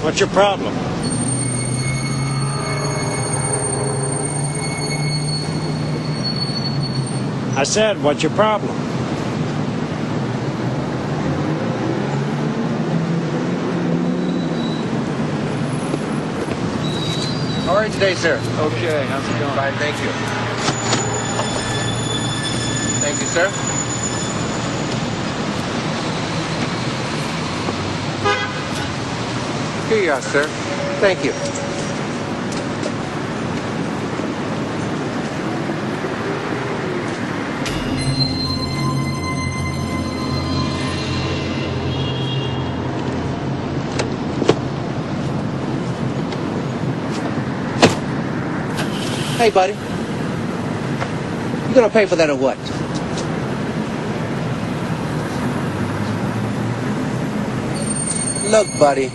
What's your problem? I said, what's your problem? How are you today, sir? Okay, how's it going? Fine, thank you. Thank you, sir. Here you are, sir. Thank you. Hey, buddy. You gonna pay for that or what? Look, buddy,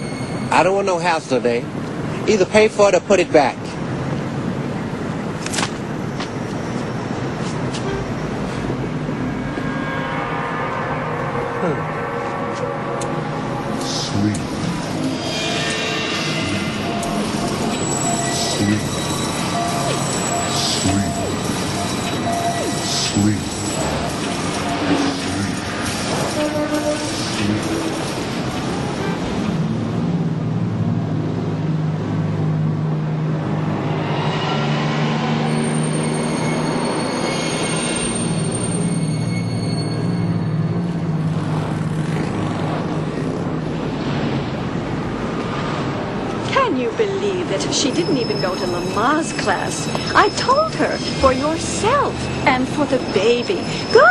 I don't want no hassle today. Either pay for it or put it back. Sleep. Sleep. Sleep. Sleep. Can you believe it? She didn't even go to Lamar's class. I told her, for yourself and for the baby. Go!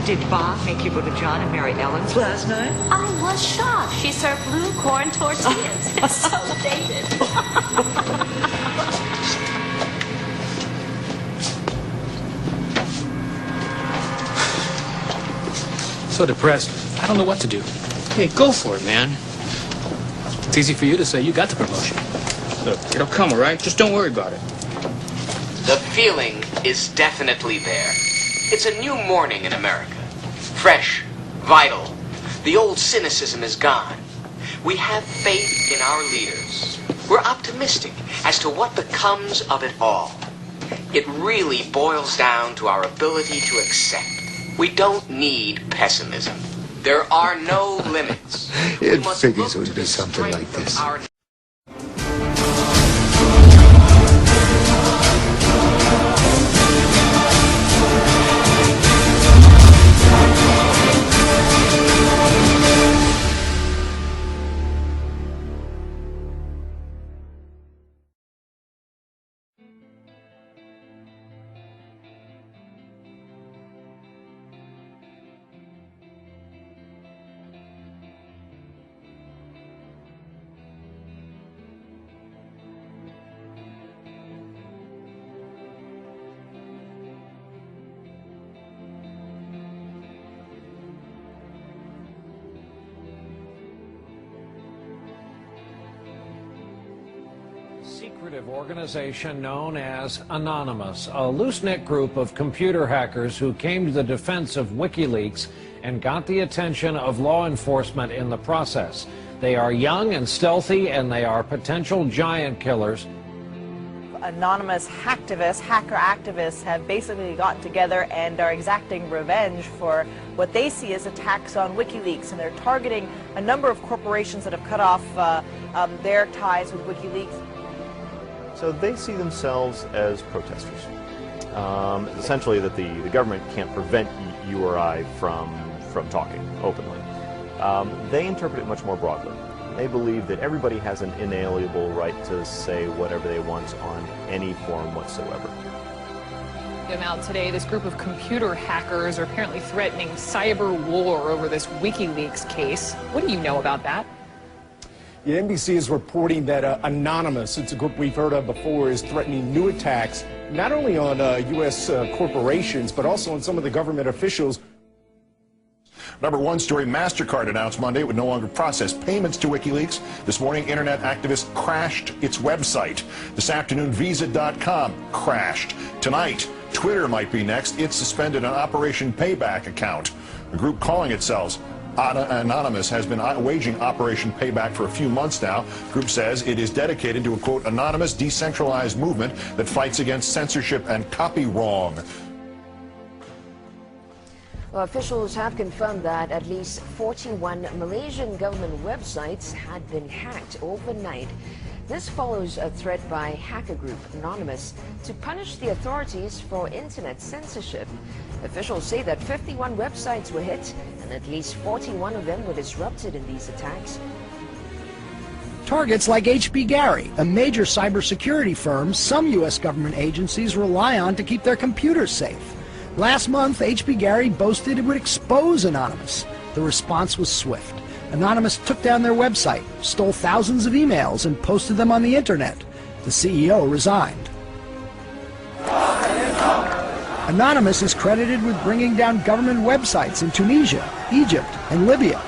Did Bob make you go to John and Mary Ellen's last night? I was shocked. She served blue corn tortillas. It's so dated. So depressed. I don't know what to do. Hey, go for it, man. It's easy for you to say you got the promotion. Look, it'll come, all right? Just don't worry about it. The feeling is definitely there. It's a new morning in America. Fresh, vital. The old cynicism is gone. We have faith in our leaders. We're optimistic as to what becomes of it all. It really boils down to our ability to accept. We don't need pessimism. There are no limits. It figures it would be something like this. Secretive organization known as Anonymous, a loose-knit group of computer hackers who came to the defense of WikiLeaks and got the attention of law enforcement in the process. They are young and stealthy, and they are potential giant killers. Anonymous hacker activists have basically gotten together and are exacting revenge for what they see as attacks on WikiLeaks, and they're targeting a number of corporations that have cut off their ties with WikiLeaks. So they see themselves as protesters. Essentially that the government can't prevent you or I from talking openly. They interpret it much more broadly. They believe that everybody has an inalienable right to say whatever they want on any forum whatsoever. them out today. This group of computer hackers are apparently threatening cyber war over this WikiLeaks case. What do you know about that? Yeah, NBC is reporting that Anonymous, it's a group we've heard of before, is threatening new attacks not only on U.S. corporations, but also on some of the government officials. Number one story, MasterCard announced Monday it would no longer process payments to WikiLeaks. This morning, internet activists crashed its website. This afternoon, Visa.com crashed. Tonight, Twitter might be next. It suspended an Operation Payback account. A group calling itself Anonymous has been waging Operation Payback for a few months now. The group says it is dedicated to a, quote, anonymous, decentralized movement that fights against censorship and copy wrong. Well, officials have confirmed that at least 41 Malaysian government websites had been hacked overnight. This follows a threat by hacker group Anonymous to punish the authorities for internet censorship. Officials say that 51 websites were hit and at least 41 of them were disrupted in these attacks. Targets like HB Gary, a major cybersecurity firm some U.S. government agencies rely on to keep their computers safe. Last month, HB Gary boasted it would expose Anonymous. The response was swift. Anonymous took down their website, stole thousands of emails, and posted them on the internet. The CEO resigned. Anonymous is credited with bringing down government websites in Tunisia, Egypt, and Libya.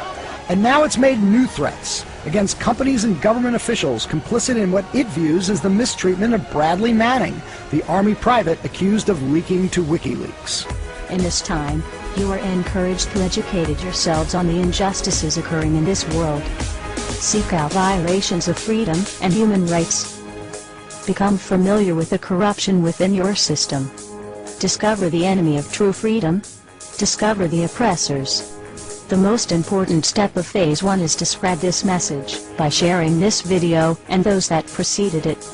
And now it's made new threats against companies and government officials complicit in what it views as the mistreatment of Bradley Manning, the Army private accused of leaking to WikiLeaks. In this time, you are encouraged to educate yourselves on the injustices occurring in this world. Seek out violations of freedom and human rights. Become familiar with the corruption within your system. Discover the enemy of true freedom. Discover the oppressors. The most important step of Phase 1 is to spread this message by sharing this video and those that preceded it.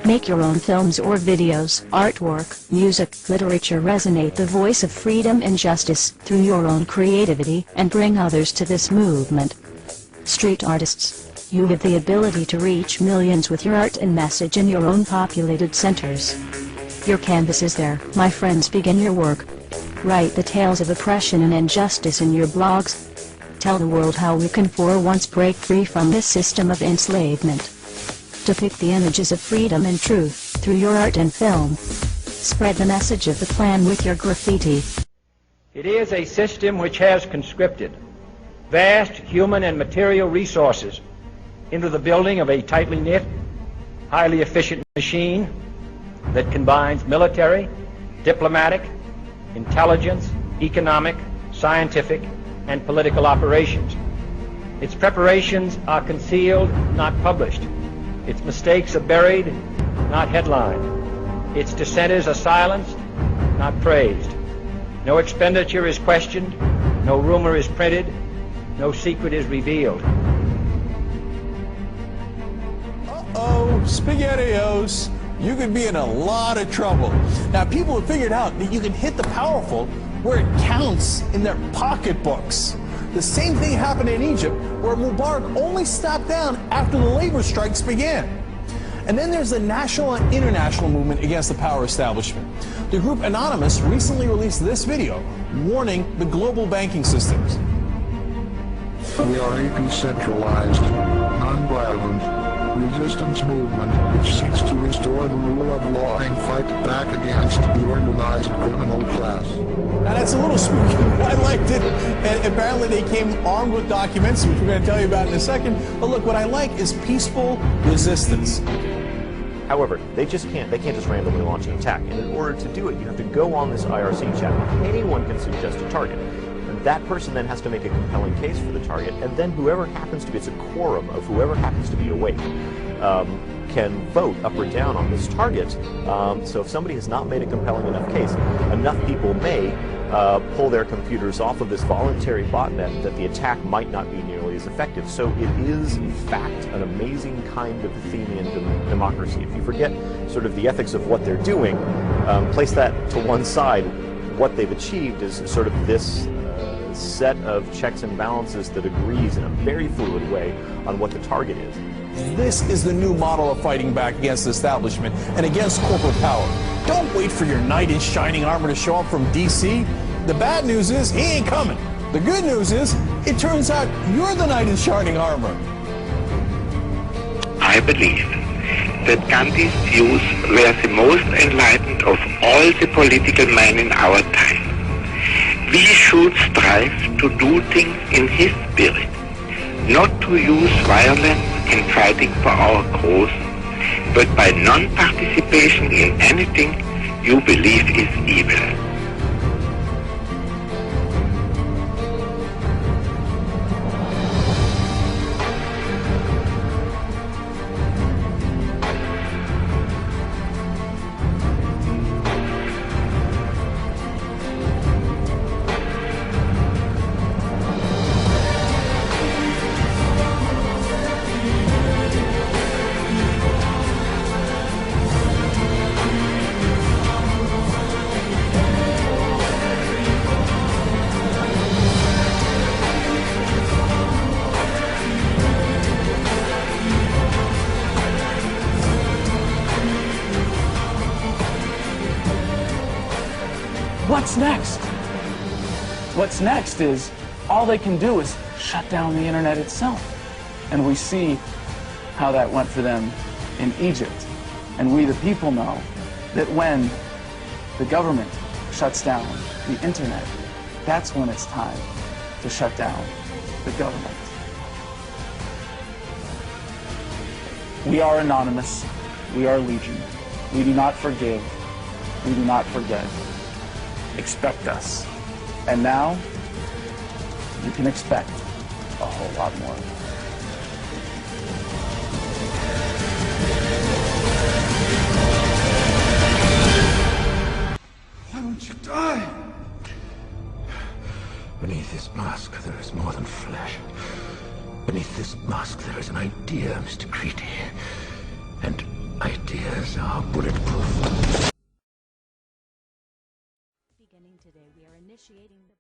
Make your own films or videos, artwork, music, literature resonate the voice of freedom and justice through your own creativity and bring others to this movement. Street artists, you have the ability to reach millions with your art and message in your own populated centers. Your canvas is there, my friends. Begin your work. Write the tales of oppression and injustice in your blogs. Tell the world how we can for once break free from this system of enslavement. Depict the images of freedom and truth through your art and film. Spread the message of the plan with your graffiti. It is a system which has conscripted vast human and material resources into the building of a tightly knit, highly efficient machine that combines military, diplomatic, intelligence, economic, scientific, and political operations. Its preparations are concealed, not published. Its mistakes are buried, not headlined. Its dissenters are silenced, not praised. No expenditure is questioned, no rumor is printed, no secret is revealed. Uh-oh, SpaghettiOs. You could be in a lot of trouble. Now, people have figured out that you can hit the powerful where it counts in their pocketbooks. The same thing happened in Egypt, where Mubarak only stopped down after the labor strikes began. And then there's the national and international movement against the power establishment. The group Anonymous recently released this video warning the global banking systems. We are a decentralized, non-violent, resistance movement which seeks to restore the rule of law and fight back against the organized criminal class. Now that's a little spooky, but I liked it. And apparently they came armed with documents, which we're going to tell you about in a second. But look, what I like is peaceful resistance. However, they can't just randomly launch an attack. And in order to do it, you have to go on this IRC chat. Anyone can suggest a target. And that person then has to make a compelling case for the target, and then whoever happens to be, it's a quorum of whoever happens to be awake, can vote up or down on this target. So if somebody has not made a compelling enough case, enough people may pull their computers off of this voluntary botnet that the attack might not be nearly as effective. So it is, in fact, an amazing kind of Athenian democracy. If you forget sort of the ethics of what they're doing, place that to one side, what they've achieved is sort of this set of checks and balances that agrees in a very fluid way on what the target is. This is the new model of fighting back against the establishment and against corporate power. Don't wait for your knight in shining armor to show up from D.C. The bad news is he ain't coming. The good news is it turns out you're the knight in shining armor. I believe that Gandhi's views were the most enlightened of all the political men in our time. We should strive to do things in his spirit, not to use violence in fighting for our cause, but by non-participation in anything you believe is evil. What's next? What's next is all they can do is shut down the internet itself. And we see how that went for them in Egypt. And we, the people, know that when the government shuts down the internet, that's when it's time to shut down the government. We are anonymous. We are legion. We do not forgive. We do not forget. Expect us. And now, you can expect a whole lot more. Why won't you die? Beneath this mask, there is more than flesh. Beneath this mask, there is an idea, Mr. Creedy. And ideas are bulletproof. Beginning today, we are initiating the